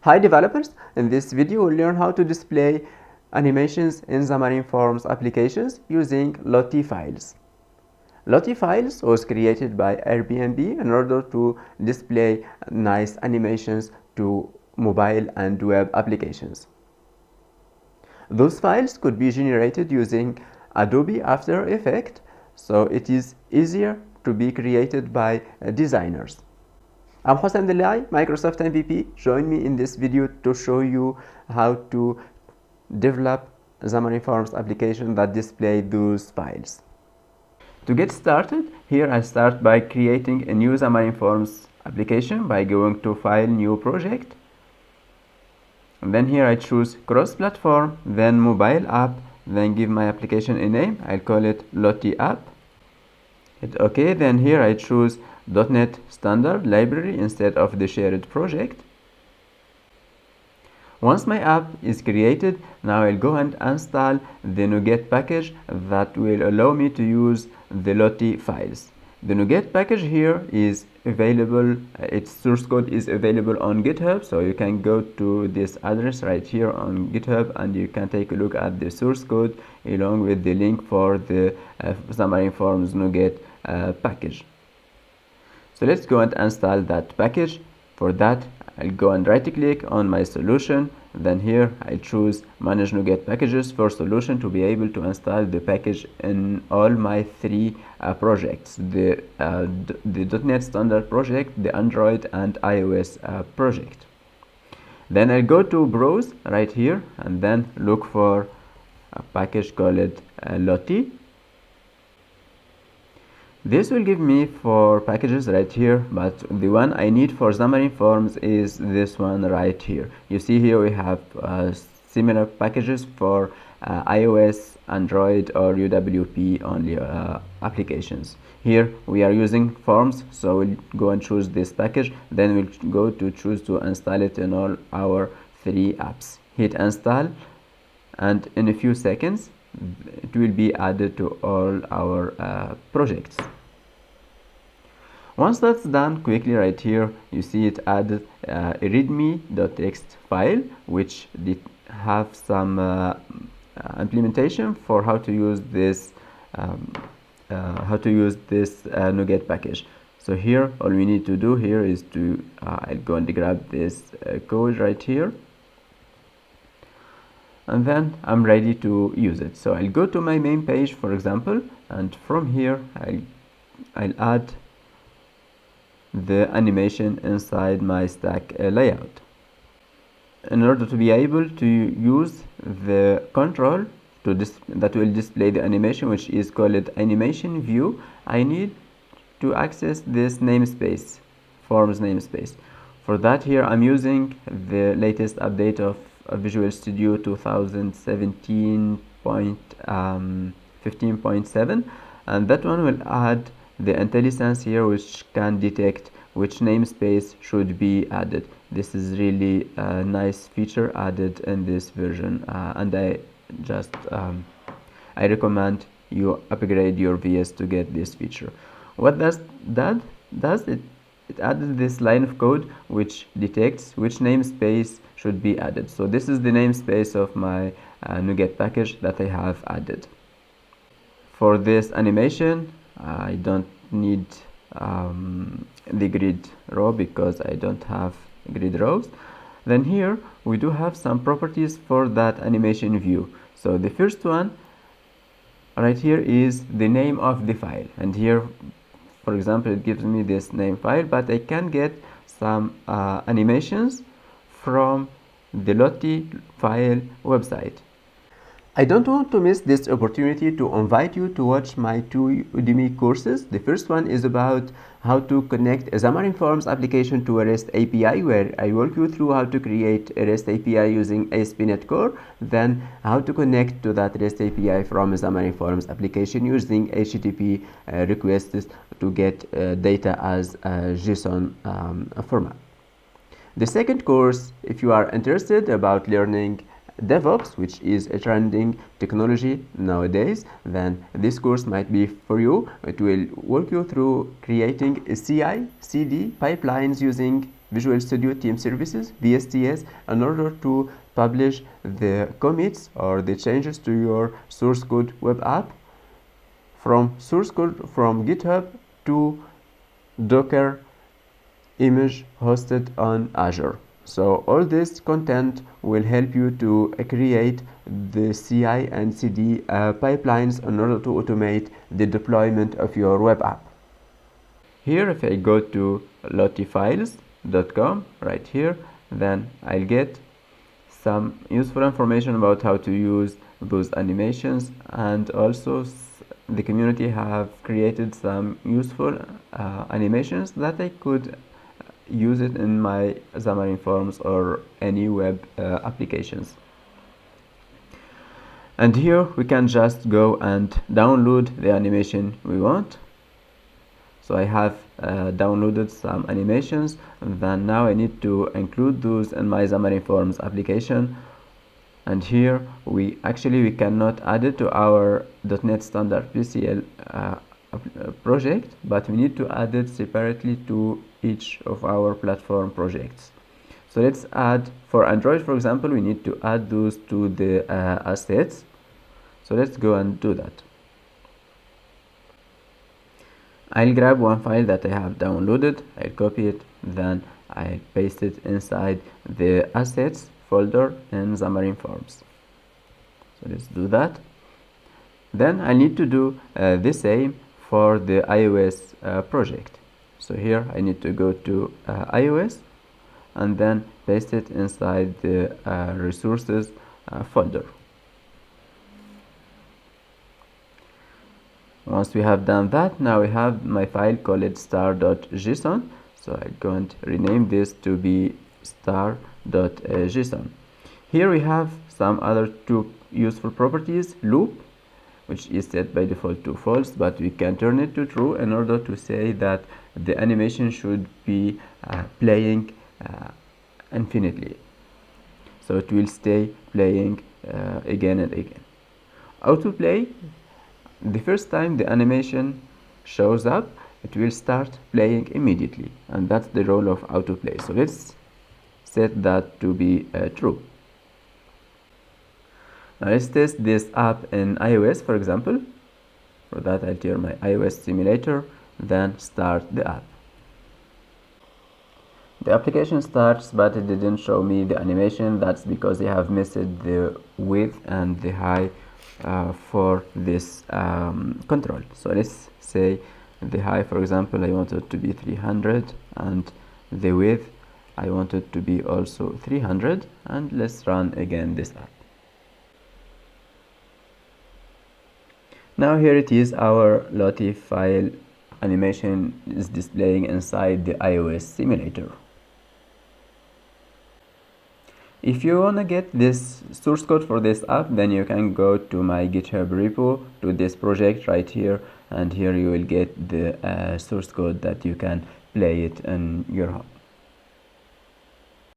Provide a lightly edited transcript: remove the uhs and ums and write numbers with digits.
Hi developers, in this video we'll learn how to display animations in Xamarin Forms applications using Lottie files. Lottie files was created by Airbnb in order to display nice animations to mobile and web applications. Those files could be generated using Adobe After Effect, so it is easier to be created by designers. I'm Hossein Delai, Microsoft MVP. Join me in this video to show you how to develop Xamarin Forms application that display those files. To get started, here I start by creating a new Xamarin Forms application by going to File, New Project. And then here I choose Cross-Platform, then Mobile App, then give my application a name. I'll call it Lottie App. Hit OK. Then here I choose .NET Standard Library instead of the shared project. Once my app is created, now I'll go and install the NuGet package that will allow me to use the Lottie files. The NuGet package here is available, its source code is available on GitHub, so you can go to this address right here on GitHub and you can take a look at the source code along with the link for the Xamarin Forms NuGet package. So let's go and install that package. For that, I'll go and right click on my solution. Then here I choose Manage NuGet Packages for solution to be able to install the package in all my three projects, the .NET Standard project, the Android and iOS project. Then I'll go to Browse right here and then look for a package called Lottie. This will give me 4 packages right here, but the one I need for Xamarin Forms is this one right here. You see here we have similar packages for iOS, Android or UWP only applications. Here we are using Forms, so we'll go and choose this package. Then we'll go to choose to install it in all our 3 apps. Hit install and in a few seconds it will be added to all our projects. Once that's done, quickly right here you see it added a readme.txt file which did have some implementation for how to use this NuGet package. So here all we need to do here is to I'll go and grab this code right here, and then I'm ready to use it. So I'll go to my main page, for example, and from here I'll add the animation inside my stack layout. In order to be able to use the control that will display the animation, which is called animation view, I need to access this namespace, Forms namespace. For that, here I'm using the latest update of Visual Studio 2017.15.7, and that one will add the IntelliSense here, which can detect which namespace should be added. This is really a nice feature added in this version, and I recommend you upgrade your VS to get this feature. What does that does it added this line of code which detects which namespace should be added. So this is the namespace of my NuGet package that I have added. For this animation, I don't need the grid row because I don't have grid rows. Then here we do have some properties for that animation view. So the first one right here is the name of the file, and here for example it gives me this name file, but I can get some animations from the Lottie file website. I don't want to miss this opportunity to invite you to watch my 2 Udemy courses. The first one is about how to connect a Xamarin Forms application to a REST API, where I walk you through how to create a REST API using ASP.NET Core, then how to connect to that REST API from a Xamarin Forms application using HTTP requests to get data as a JSON format. The second course, if you are interested about learning DevOps, which is a trending technology nowadays, then this course might be for you. It will walk you through creating a CI/CD pipelines using Visual Studio Team Services, VSTS, in order to publish the commits or the changes to your source code web app from source code from GitHub to Docker image hosted on Azure. So all this content will help you to create the CI and CD pipelines in order to automate the deployment of your web app. Here, if I go to lottiefiles.com right here, then I'll get some useful information about how to use those animations, and also the community have created some useful animations that I could use it in my Xamarin Forms or any web applications. And here we can just go and download the animation we want. So I have downloaded some animations, and then now I need to include those in my Xamarin Forms application. And here we cannot add it to our .NET Standard PCL project, but we need to add it separately to each of our platform projects. So let's add, for Android for example, we need to add those to the assets. So let's go and do that. I'll grab one file that I have downloaded, I'll copy it, then I'll paste it inside the assets folder in Xamarin Forms. So let's do that. Then I need to do the same for the iOS project. So here I need to go to iOS and then paste it inside the resources folder. Once we have done that, now we have my file called star.json. So I'm going to rename this to be star.json. Here we have some other two useful properties: loop, which is set by default to false, but we can turn it to true in order to say that the animation should be playing infinitely. So it will stay playing again and again. Autoplay, the first time the animation shows up, it will start playing immediately, and that's the role of autoplay. So let's set that to be true. Now let's test this app in iOS, for example. For that, I'll turn my iOS simulator, then start the app. The application starts, but it didn't show me the animation. That's because they have missed the width and the height for this control. So let's say the height, for example, I want it to be 300, and the width I want it to be also 300, and let's run again this app. Now here it is, our Lottie file animation is displaying inside the iOS simulator. If you want to get this source code for this app, then you can go to my GitHub repo, to this project right here, and here you will get the source code that you can play it in your home.